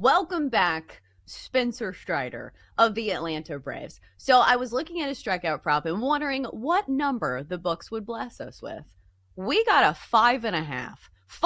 Welcome back, Spencer Strider of the Atlanta Braves. So I was looking at his strikeout prop and wondering what number the books would bless us with. We got a 5.5. 5.5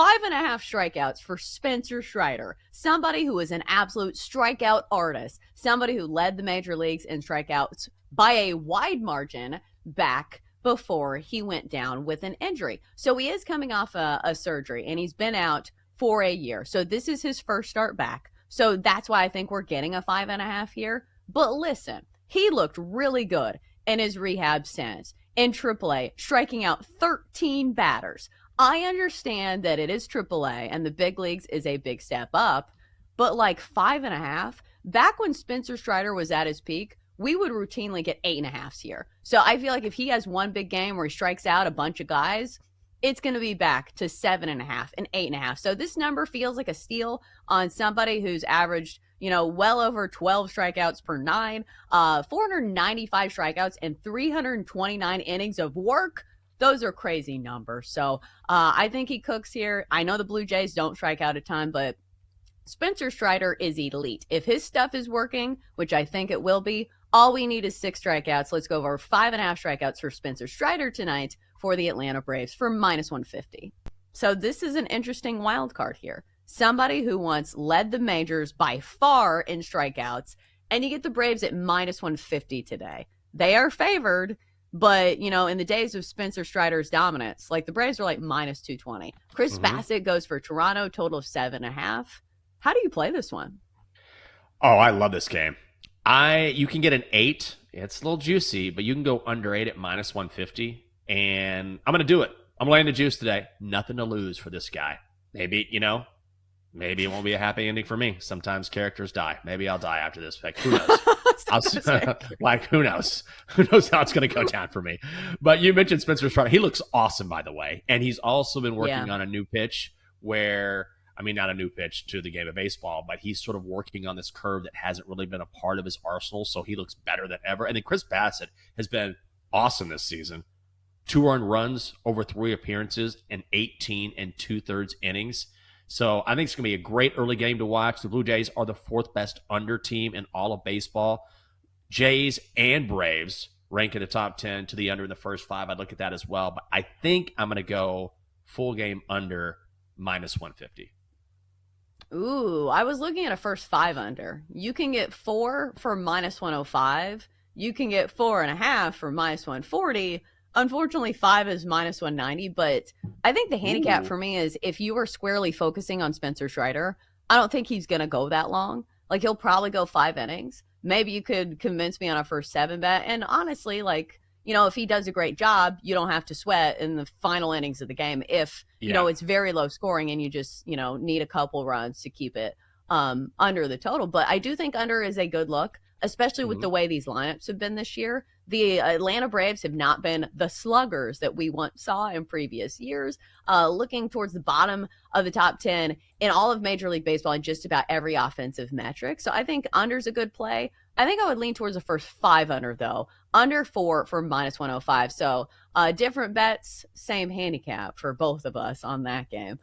strikeouts for Spencer Strider, somebody who is an absolute strikeout artist, somebody who led the major leagues in strikeouts by a wide margin back before he went down with an injury. So he is coming off a surgery, and he's been out for a year. So this is his first start back. So that's why I think we're getting a 5.5 here. But listen, he looked really good in his rehab stints in AAA, striking out 13 batters. I understand that it is AAA and the big leagues is a big step up, but like 5.5, back when Spencer Strider was at his peak, we would routinely get 8.5s here. So I feel like if he has one big game where he strikes out a bunch of guys, it's going to be back to 7.5 and 8.5. So this number feels like a steal on somebody who's averaged, well over 12 strikeouts per nine, 495 strikeouts and 329 innings of work. Those are crazy numbers. So I think he cooks here. I know the Blue Jays don't strike out a ton, but Spencer Strider is elite. If his stuff is working, which I think it will be, all we need is 6 strikeouts. Let's go over 5.5 strikeouts for Spencer Strider tonight for the Atlanta Braves for -150. So this is an interesting wild card here. Somebody who once led the majors by far in strikeouts, and you get the Braves at -150 today. They are favored, but, in the days of Spencer Strider's dominance, like the Braves are like -220. Chris Bassett goes for Toronto, total of 7.5. How do you play this one? Oh, I love this game. You can get an 8. It's a little juicy, but you can go under 8 at -150. And I'm going to do it. I'm laying the juice today. Nothing to lose for this guy. Maybe it won't be a happy ending for me. Sometimes characters die. Maybe I'll die after this pick. Who knows? Who knows? Who knows how it's going to go down for me? But you mentioned Spencer Strider. He looks awesome, by the way. And he's also been working on a new pitch where, not a new pitch to the game of baseball, but he's sort of working on this curve that hasn't really been a part of his arsenal. So he looks better than ever. And then Chris Bassett has been awesome this season. 2 earned runs over 3 appearances in 18 2/3 innings. So I think it's going to be a great early game to watch. The Blue Jays are the 4th best under team in all of baseball. Jays and Braves rank in the top 10 to the under in the first 5. I'd look at that as well. But I think I'm going to go full game under -150. Ooh, I was looking at a first 5 under. You can get 4 for -105. You can get 4.5 for -140. Unfortunately, 5 is -190, but I think the handicap for me is if you are squarely focusing on Spencer Strider, I don't think he's going to go that long. Like, he'll probably go 5 innings. Maybe you could convince me on a first 7 bet. And honestly, if he does a great job, you don't have to sweat in the final innings of the game if, it's very low scoring and you just, need a couple runs to keep it under the total. But I do think under is a good look, especially with the way these lineups have been this year. The Atlanta Braves have not been the sluggers that we once saw in previous years, looking towards the bottom of the top 10 in all of Major League Baseball in just about every offensive metric. So I think under's a good play. I think I would lean towards the first 5 under, though. Under 4 for -105. So different bets, same handicap for both of us on that game.